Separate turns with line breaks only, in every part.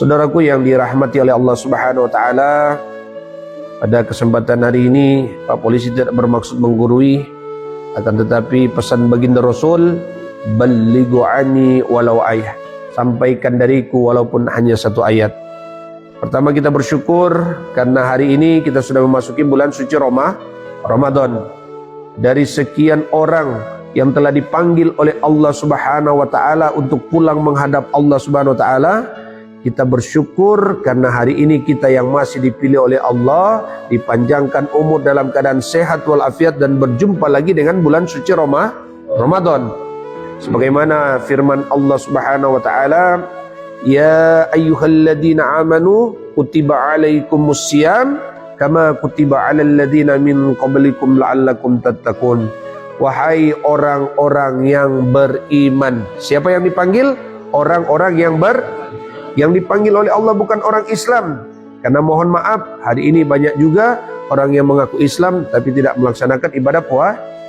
Saudaraku yang dirahmati oleh Allah Subhanahu wa taala, pada kesempatan hari ini Pak Polisi tidak bermaksud menggurui, akan tetapi pesan baginda Rasul, ballighu anni walau ayah, sampaikan dariku walaupun hanya satu ayat. Pertama, kita bersyukur karena hari ini kita sudah memasuki bulan suci Ramadan. Dari sekian orang yang telah dipanggil oleh Allah Subhanahu wa taala untuk pulang menghadap Allah Subhanahu wa taala, kita bersyukur karena hari ini kita yang masih dipilih oleh Allah, dipanjangkan umur dalam keadaan sehat walafiat dan berjumpa lagi dengan bulan suci Ramadan. Sebagaimana firman Allah Subhanahu wa taala, ya ayyuhalladzina amanu kutiba alaikumus syiyam kama kutiba alal ladzina min qablikum la'allakum tattaqun. Wahai orang-orang yang beriman. Siapa yang dipanggil? Orang-orang yang dipanggil oleh Allah, bukan orang Islam. Karena mohon maaf, hari ini banyak juga orang yang mengaku Islam tapi tidak melaksanakan ibadah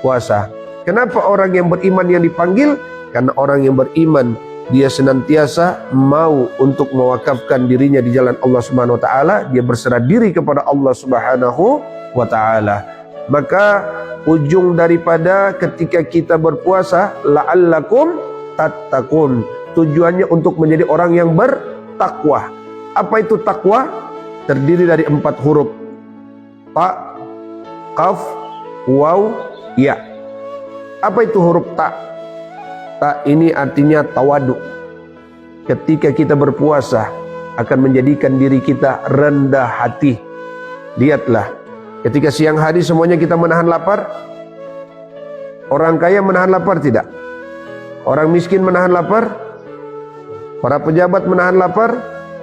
puasa. Kenapa orang yang beriman yang dipanggil? Karena orang yang beriman, dia senantiasa mau untuk mewakafkan dirinya di jalan Allah Subhanahu wa taala, dia berserah diri kepada Allah Subhanahu wa taala. Maka ujung daripada ketika kita berpuasa, la'allakum tattaqun, tujuannya untuk menjadi orang yang bertakwa. Apa itu takwa? Terdiri dari 4 huruf: ta, kaf, waw, ya. Apa itu huruf ta? Ta ini artinya tawadu. Ketika kita berpuasa akan menjadikan diri kita rendah hati. Lihatlah, ketika siang hari semuanya kita menahan lapar. Orang kaya menahan lapar tidak? Orang miskin menahan lapar? Para pejabat menahan lapar?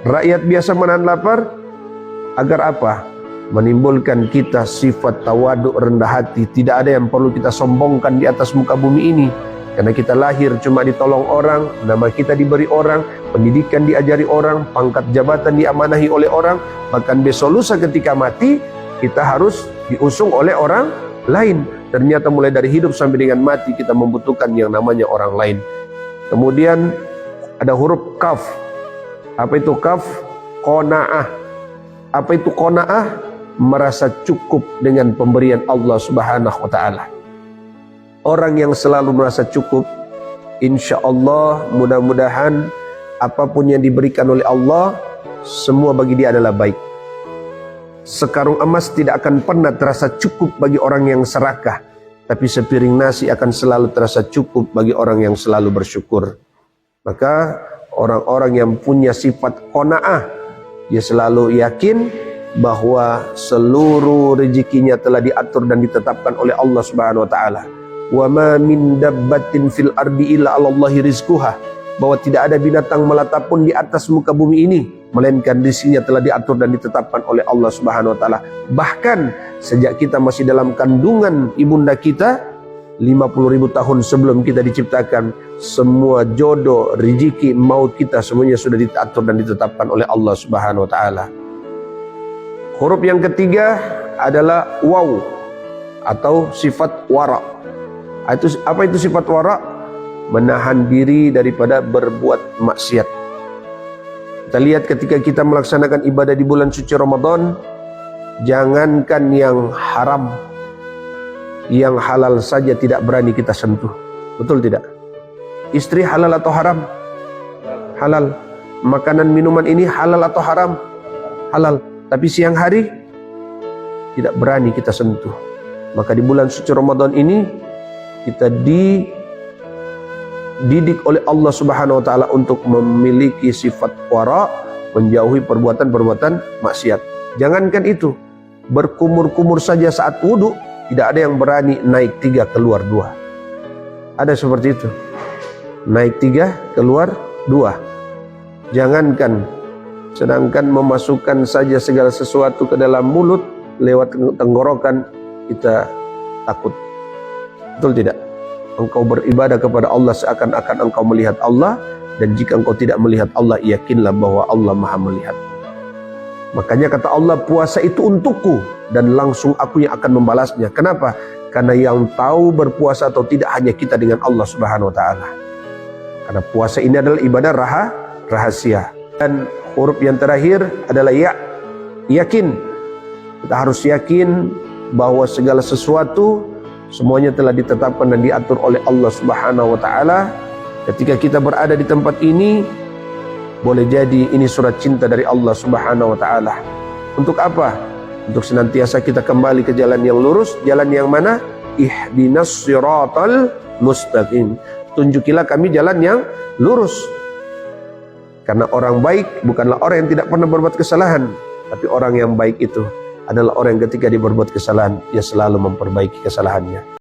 Rakyat biasa menahan lapar? Agar apa? Menimbulkan kita sifat tawadu, rendah hati. Tidak ada yang perlu kita sombongkan di atas muka bumi ini. Karena kita lahir cuma ditolong orang, nama kita diberi orang, pendidikan diajari orang, pangkat jabatan diamanahi oleh orang. Bahkan besok lusa ketika mati, kita harus diusung oleh orang lain. Ternyata mulai dari hidup sampai dengan mati kita membutuhkan yang namanya orang lain. Kemudian ada huruf kaf. Apa itu kaf? Qanaah. Apa itu qanaah? Merasa cukup dengan pemberian Allah Subhanahu wa taala. Orang yang selalu merasa cukup, insya Allah mudah-mudahan apapun yang diberikan oleh Allah, semua bagi dia adalah baik. Sekarung emas tidak akan pernah terasa cukup bagi orang yang serakah, tapi sepiring nasi akan selalu terasa cukup bagi orang yang selalu bersyukur. Maka orang-orang yang punya sifat qanaah, dia selalu yakin bahwa seluruh rezekinya telah diatur dan ditetapkan oleh Allah Subhanahu wa taala. Wa ma min dabbatin fil ardi illa 'alallahi rizquha, bahwa tidak ada binatang melata pun di atas muka bumi ini melainkan rizkinya telah diatur dan ditetapkan oleh Allah Subhanahu wa taala. Bahkan sejak kita masih dalam kandungan ibunda kita, 50.000 tahun sebelum kita diciptakan, semua jodoh, rezeki, maut kita semuanya sudah diatur dan ditetapkan oleh Allah Subhanahu wa taala. Huruf yang ketiga adalah waw atau sifat wara. Apa itu sifat wara? Menahan diri daripada berbuat maksiat. Kita lihat ketika kita melaksanakan ibadah di bulan suci Ramadan, jangankan yang haram, yang halal saja tidak berani kita sentuh. Betul tidak? Istri halal atau haram? Halal. Makanan minuman ini halal atau haram? Halal. Tapi siang hari tidak berani kita sentuh. Maka di bulan suci Ramadan ini kita dididik oleh Allah Subhanahu wa taala untuk memiliki sifat wara, menjauhi perbuatan-perbuatan maksiat. Jangankan itu, berkumur-kumur saja saat wudu, tidak ada yang berani naik 3 keluar 2. Ada seperti itu. Naik 3 keluar 2. Jangankan, sedangkan memasukkan saja segala sesuatu ke dalam mulut lewat tenggorokan kita takut. Betul tidak? Engkau beribadah kepada Allah seakan-akan engkau melihat Allah, dan jika engkau tidak melihat Allah, yakinlah bahwa Allah Maha melihat. Makanya kata Allah, puasa itu untukku dan langsung aku yang akan membalasnya. Kenapa? Karena yang tahu berpuasa atau tidak hanya kita dengan Allah Subhanahu wa taala. Karena puasa ini adalah ibadah rahasia. Dan huruf yang terakhir adalah ya. Yakin. Kita harus yakin bahwa segala sesuatu semuanya telah ditetapkan dan diatur oleh Allah Subhanahu wa taala. Ketika kita berada di tempat ini, boleh jadi ini surat cinta dari Allah Subhanahu wa taala. Untuk apa? Untuk senantiasa kita kembali ke jalan yang lurus. Jalan yang mana? Ihdinas siratal mustaqim. Tunjukilah kami jalan yang lurus. Karena orang baik bukanlah orang yang tidak pernah berbuat kesalahan, tapi orang yang baik itu adalah orang yang ketika dia berbuat kesalahan, dia selalu memperbaiki kesalahannya.